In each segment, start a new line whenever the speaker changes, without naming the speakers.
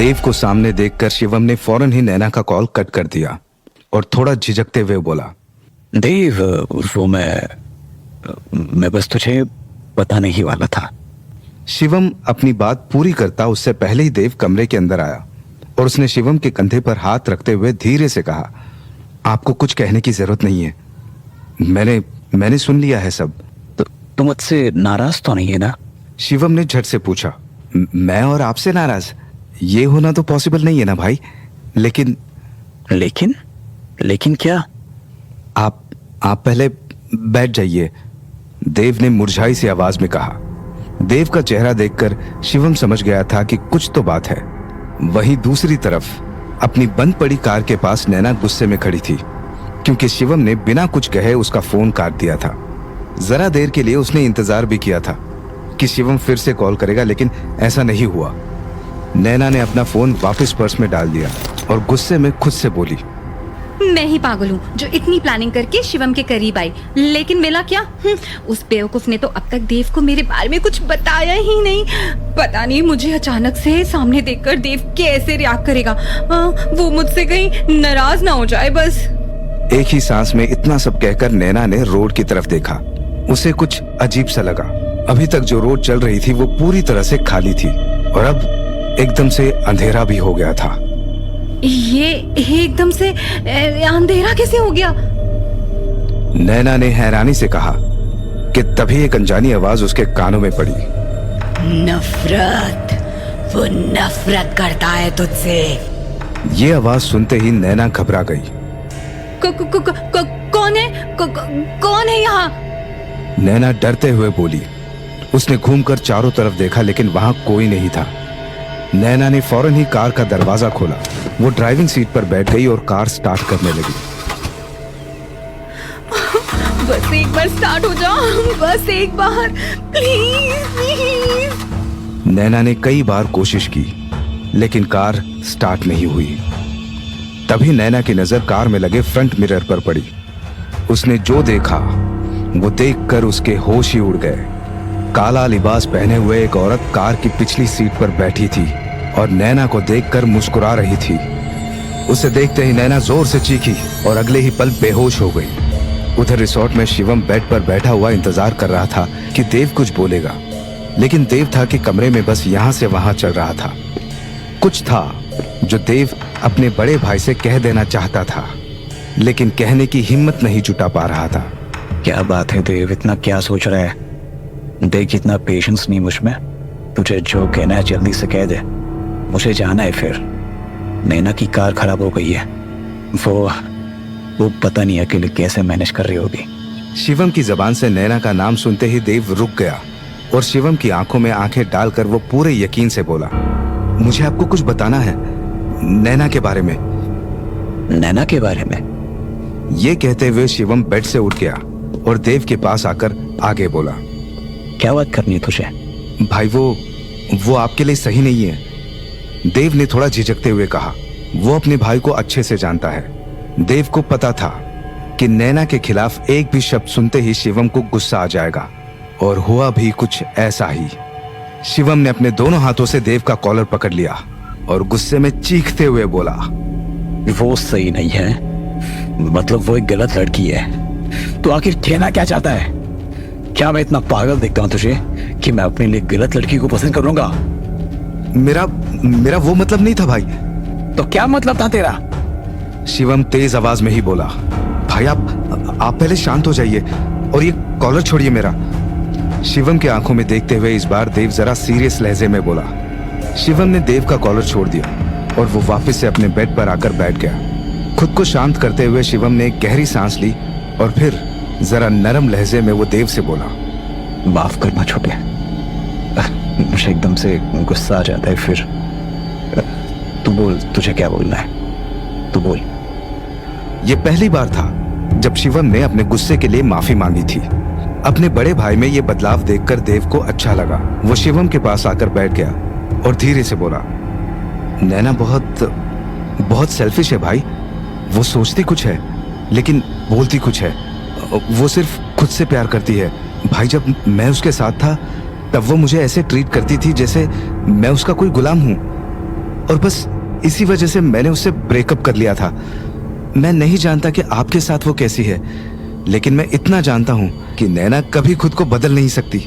देव को सामने देखकर शिवम ने फौरन ही नैना का कॉल कट कर दिया और थोड़ा झिझकते हुए बोला,
देव, वो मैं बस तुझे बताने ही वाला था।
शिवम अपनी बात पूरी करता उससे पहले ही देव कमरे के अंदर आया और उसने शिवम के कंधे पर हाथ रखते हुए धीरे से कहा, आपको कुछ कहने की जरूरत नहीं है, मैंने सुन लिया है सब।
तो मुझसे नाराज तो नहीं है ना?
शिवम ने झट से पूछा, मैं और आपसे नाराज? ये होना तो पॉसिबल नहीं है ना भाई।
लेकिन क्या?
आप पहले बैठ जाइए, देव ने मुरझाई सी आवाज में कहा। देव का चेहरा देखकर शिवम समझ गया था कि कुछ तो बात है। वहीं दूसरी तरफ अपनी बंद पड़ी कार के पास नैना गुस्से में खड़ी थी, क्योंकि शिवम ने बिना कुछ कहे उसका फोन काट दिया था। जरा देर के लिए उसने इंतजार भी किया था कि शिवम फिर से कॉल करेगा, लेकिन ऐसा नहीं हुआ। नैना ने अपना फोन वापस पर्स में डाल दिया और गुस्से में खुद से बोली,
मैं ही पागल हूँ जो इतनी प्लानिंग करके शिवम के करीब आई, लेकिन मिला क्या? उस बेवकूफ ने तो अब तक देव को मेरे बारे में कुछ बताया ही नहीं। पता नहीं मुझे अचानक से सामने देखकर देव कैसे रिएक्ट करेगा। वो मुझसे कहीं नाराज ना हो जाए बस।
एक ही सांस में इतना सब कहकर नैना ने रोड की तरफ देखा। उसे कुछ अजीब सा लगा। अभी तक जो रोड चल रही थी वो पूरी तरह से खाली थी और अब एकदम से अंधेरा भी हो गया था।
ये एकदम से अंधेरा कैसे हो गया?
नैना ने हैरानी से कहा कि तभी एक अनजानी आवाज उसके कानों में पड़ी,
नफरत, वो नफरत करता है तुझसे।
ये आवाज सुनते ही नैना घबरा गई।
कौन है यहाँ?
नैना डरते हुए बोली। उसने घूमकर चारों तरफ देखा, लेकिन वहां कोई नहीं था। नैना ने फौरन ही कार का दरवाजा खोला। वो ड्राइविंग सीट पर बैठ गई और कार स्टार्ट करने लगी।
बस एक बार स्टार्ट हो जाओ, बस एक बार, प्लीज।
नैना ने कई बार कोशिश की, लेकिन कार स्टार्ट नहीं हुई। तभी नैना की नजर कार में लगे फ्रंट मिरर पर पड़ी। उसने जो देखा वो देखकर उसके होश ही उड़ गए। काला लिबास पहने हुए एक औरत कार की पिछली सीट पर बैठी थी और नैना को देखकर मुस्कुरा रही थी। उसे देखते ही नैना जोर से चीखी और अगले ही पल बेहोश हो गई। उधर रिसोर्ट में शिवम बेड पर बैठा हुआ इंतजार कर रहा था कि देव कुछ बोलेगा, लेकिन देव था कि कमरे में बस यहाँ से वहां चल रहा था। कुछ था जो देव अपने बड़े भाई से कह देना चाहता था, लेकिन कहने की हिम्मत नहीं जुटा पा रहा था।
क्या बात है देव, इतना क्या सोच रहा है? देख, इतना पेशेंस नहीं मुझ में। तुझे जो कहना है जल्दी से कह दे, मुझे जाना है। फिर नैना की कार खराब हो गई है, वो पता नहीं अकेले कैसे मैनेज कर रही होगी।
शिवम की जबान से नैना का नाम सुनते ही देव रुक गया और शिवम की आंखों में आंखें डालकर वो पूरे यकीन से बोला, मुझे आपको कुछ बताना है, नैना के बारे में।
नैना के बारे में?
ये कहते हुए शिवम बेड से उठ गया और देव के पास आकर आगे बोला,
क्या बात करनी है तुझे?
भाई वो आपके लिए सही नहीं है। देव ने थोड़ा झिझकते हुए कहा। वो अपने भाई को अच्छे से जानता है। देव को पता था कि नैना के खिलाफ एक भी शब्द सुनते ही शिवम को गुस्सा आ जाएगा, और हुआ भी कुछ ऐसा ही। शिवम ने अपने दोनों हाथों से देव का कॉलर पकड़ लिया और गुस्से में चीखते हुए बोला,
वो सही नहीं है, मतलब वो एक गलत लड़की है। तो आखिर कहना क्या चाहता है? क्या मैं इतना पागल दिखता हूं तुझे कि मैं अपने लिए गलत लड़की को पसंद करूंगा?
मेरा वो मतलब नहीं था भाई।
तो क्या मतलब था तेरा?
शिवम तेज आवाज में ही बोला, भाई आप पहले शांत हो जाइए और ये कॉलर छोड़िए मेरा। शिवम के आंखों में देखते हुए इस बार देव जरा सीरियस लहजे में बोला। शिवम ने देव का कॉलर छोड़ दिया और वो वापस से अपने बेड पर आकर बैठ गया। खुद को शांत करते हुए शिवम ने एक गहरी सांस ली और फिर जरा नरम लहजे में वो देव से बोला,
माफ करना छोटे, मुझे एकदम से गुस्सा आ जाता है। फिर तू बोल, तुझे क्या बोलना है, तू बोल।
ये पहली बार था जब शिवम ने अपने गुस्से के लिए माफी मांगी थी। अपने बड़े भाई में ये बदलाव देखकर देव को अच्छा लगा। वो शिवम के पास आकर बैठ गया और धीरे से बोला, नैना बहुत सेल्फिश है भाई। वो सोचती कुछ है लेकिन बोलती कुछ है। वो सिर्फ खुद से प्यार करती है भाई। जब मैं उसके साथ था तब वो मुझे ऐसे ट्रीट करती थी जैसे मैं उसका कोई गुलाम हूं। और बस इसी वजह से मैंने उससे ब्रेकअप कर लिया था। मैं नहीं जानता कि आपके साथ वो कैसी है, लेकिन मैं इतना जानता हूं कि नैना कभी खुद को बदल नहीं सकती।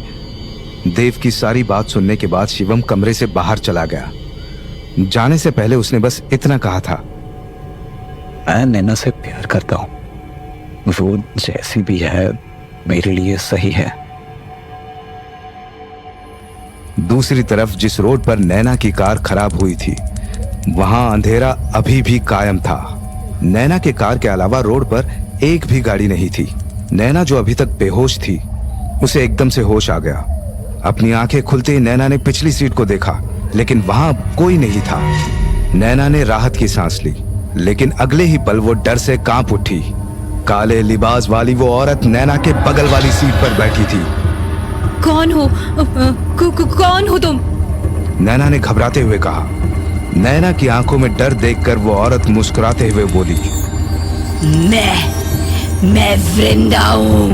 देव की सारी बात सुनने के बाद शिवम कमरे से बाहर चला गया। जाने से पहले उसने बस इतना कहा था,
मैं नैना से प्यार करता हूं, वो जैसी भी है मेरे लिए सही है।
दूसरी तरफ जिस रोड पर नैना की कार खराब हुई थी, वहां अंधेरा अभी भी कायम था। नैना के कार के अलावा रोड पर एक भी गाड़ी नहीं थी। नैना जो अभी तक बेहोश थी, उसे एकदम से होश आ गया। अपनी आंखें खुलते ही नैना ने पिछली सीट को देखा, लेकिन वहां कोई नहीं था। नैना ने राहत की सांस ली, लेकिन अगले ही पल वो डर से कांप उठी। काले लिबास वाली वो औरत नैना के बगल वाली सीट पर बैठी थी।
कौन हो? कौन हो तुम?
नैना ने घबराते हुए कहा। नैना की आंखों में डर देखकर वो औरत मुस्कुराते हुए बोली,
मैं वृंदा हूं।